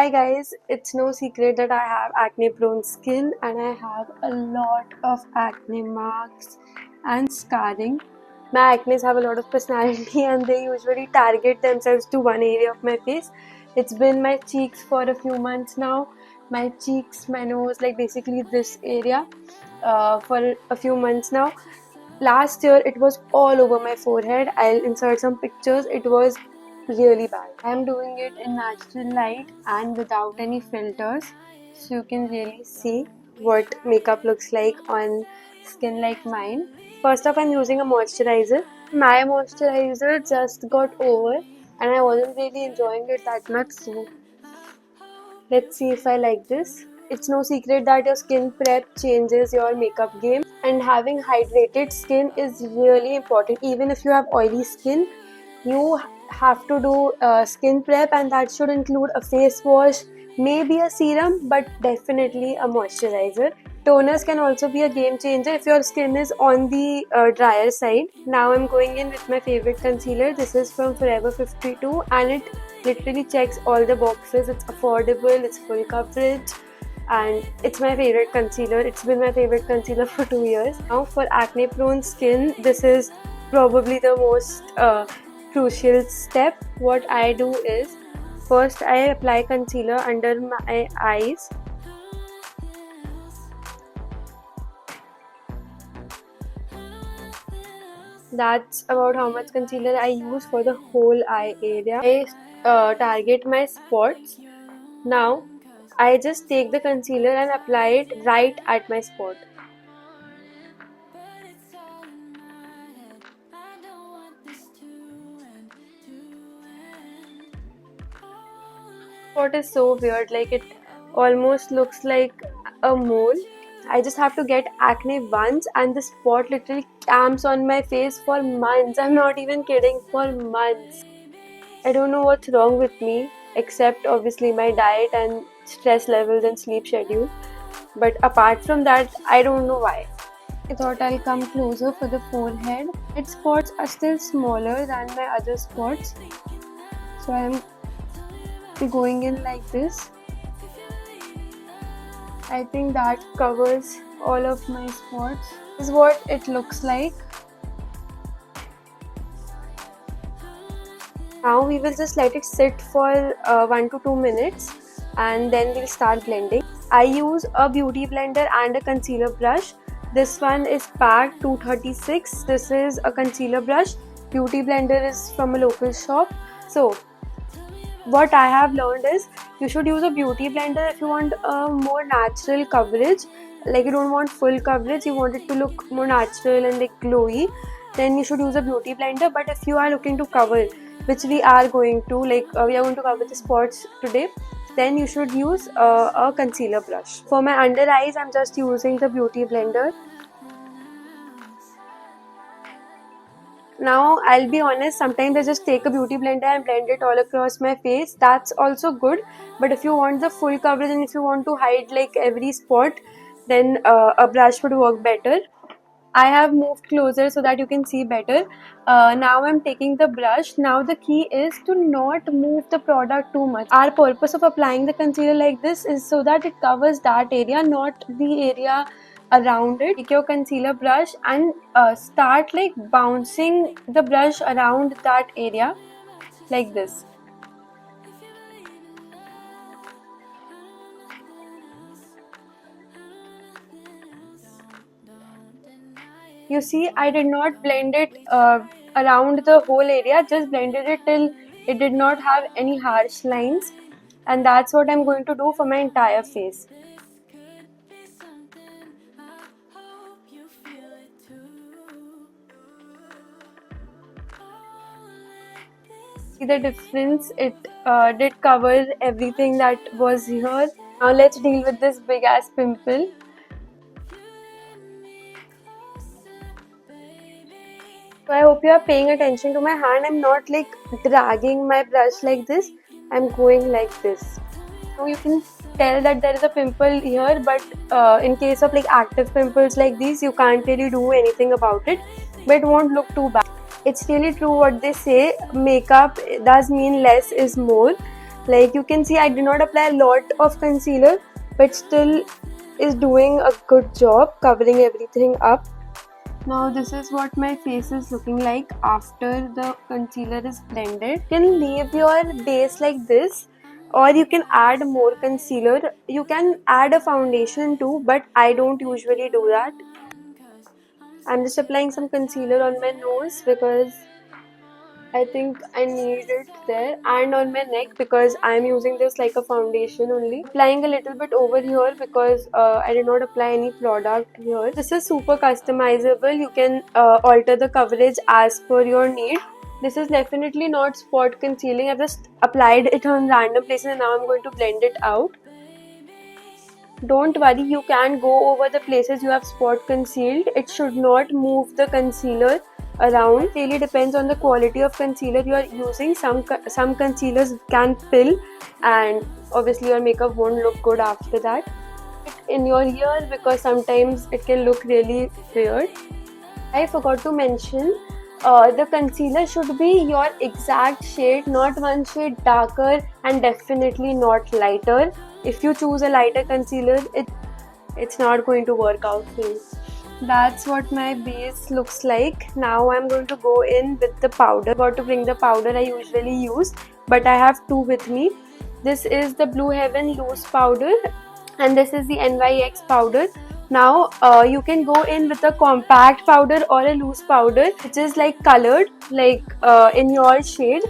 Hi guys, it's no secret that I have acne prone skin and I have a lot of acne marks and scarring. My acnes have a lot of personality and they usually target themselves to one area of my face. It's been my cheeks for a few months now. My cheeks, my nose, like basically this area for a few months now. Last year it was all over my forehead. I'll insert some pictures. It was really bad. I'm doing it in natural light and without any filters, so you can really see what makeup looks like on skin like mine. First off, I'm using a moisturizer. My moisturizer just got over and I wasn't really enjoying it that much, so let's see if I like this. It's no secret that your skin prep changes your makeup game, and having hydrated skin is really important. Even if you have oily skin, you have to do skin prep, and that should include a face wash, maybe a serum, but definitely a moisturizer. Toners can also be a game changer if your skin is on the drier side. Now I'm going in with my favorite concealer. This is from Forever 52 and it literally checks all the boxes. It's affordable, it's full coverage, and it's my favorite concealer. It's been my favorite concealer for 2 years. Now for acne prone skin, this is probably the most crucial step. What I do is, first I apply concealer under my eyes. That's about how much concealer I use for the whole eye area. I target my spots. Now I just take the concealer and apply it right at my spot. Spot is so weird, like it almost looks like a mole. I just have to get acne once and the spot literally camps on my face for months. I'm not even kidding, for months. I don't know what's wrong with me, except obviously my diet and stress levels and sleep schedule. But apart from that, I don't know why. I thought I'll come closer for the forehead. Its spots are still smaller than my other spots. So I'm going in like this. I think that covers all of my spots. This is what it looks like. Now we will just let it sit for 1 to 2 minutes and then we'll start blending. I use a beauty blender and a concealer brush. This one is PAC 236. This is a concealer brush. Beauty blender is from a local shop. So what I have learned is you should use a beauty blender if you want a more natural coverage. Like you don't want full coverage, you want it to look more natural and like glowy, then you should use a beauty blender. But if you are looking to cover, which we are going to, we are going to cover the spots today, then you should use a concealer brush. For my under eyes, I'm just using the beauty blender. Now I'll be honest, sometimes I just take a beauty blender and blend it all across my face. That's also good, but if you want the full coverage and if you want to hide like every spot, then a brush would work better. I have moved closer so that you can see better. Now I'm taking the brush. Now the key is to not move the product too much. Our purpose of applying the concealer like this is so that it covers that area, not the area around it. Take your concealer brush and start like bouncing the brush around that area like this. You see, I did not blend it around the whole area, just blended it till it did not have any harsh lines, and that's what I'm going to do for my entire face. See the difference? It did cover everything that was here. Now let's deal with this big ass pimple. So I hope you are paying attention to my hand. I'm not like dragging my brush like this. I'm going like this. So you can tell that there is a pimple here, but in case of like active pimples like these, you can't really do anything about it, but it won't look too bad. It's really true what they say, makeup does mean less is more. Like you can see, I did not apply a lot of concealer, but still is doing a good job covering everything up. Now this is what my face is looking like after the concealer is blended. You can leave your base like this, or you can add more concealer. You can add a foundation too, but I don't usually do that. I'm just applying some concealer on my nose because I think I need it there, and on my neck because I'm using this like a foundation only. Applying a little bit over here because I did not apply any product here. This is super customizable. You can alter the coverage as per your need. This is definitely not spot concealing. I've just applied it on random places and now I'm going to blend it out. Don't worry, you can go over the places you have spot concealed. It should not move the concealer around. It really depends on the quality of concealer you are using. Some concealers can pill and obviously your makeup won't look good after that. In your ear because sometimes it can look really weird. I forgot to mention the concealer should be your exact shade, not one shade darker and definitely not lighter. If you choose a lighter concealer, it's not going to work out for you. That's what my base looks like. Now I'm going to go in with the powder. I got to bring the powder I usually use, but I have two with me. This is the Blue Heaven loose powder and this is the NYX powder. Now you can go in with a compact powder or a loose powder which is like colored like in your shade,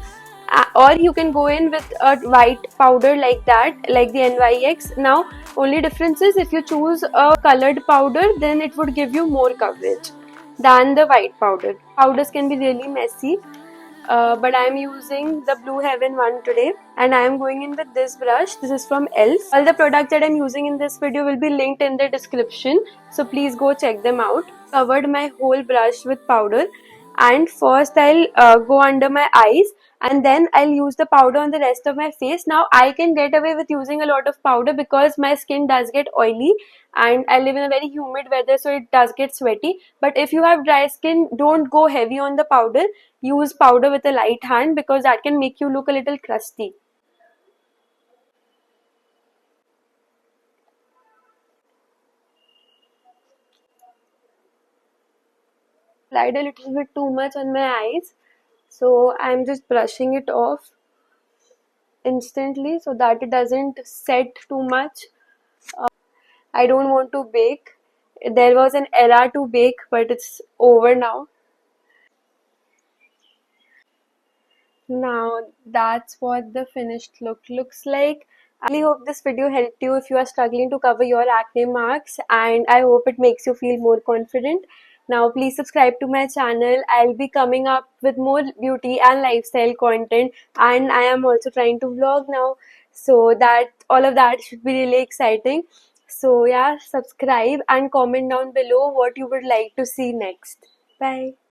or you can go in with a white powder like that, like the NYX. Now only difference is if you choose a colored powder then it would give you more coverage than the white powder. Powders can be really messy. But I am using the Blue Heaven one today and I am going in with this brush. This is from e.l.f. All the products that I am using in this video will be linked in the description, so please go check them out. Covered my whole brush with powder and first I'll go under my eyes and then I'll use the powder on the rest of my face. Now I can get away with using a lot of powder because my skin does get oily and I live in a very humid weather, so it does get sweaty. But if you have dry skin, don't go heavy on the powder. Use powder with a light hand because that can make you look a little crusty. Applied a little bit too much on my eyes, so I'm just brushing it off instantly so that it doesn't set too much. I don't want to bake. There was an era to bake, but it's over now. Now that's what the finished look looks like. I really hope this video helped you if you are struggling to cover your acne marks, and I hope it makes you feel more confident. Now please subscribe to my channel. I'll be coming up with more beauty and lifestyle content, and I am also trying to vlog now, so that all of that should be really exciting. So yeah, subscribe and comment down below what you would like to see next. Bye.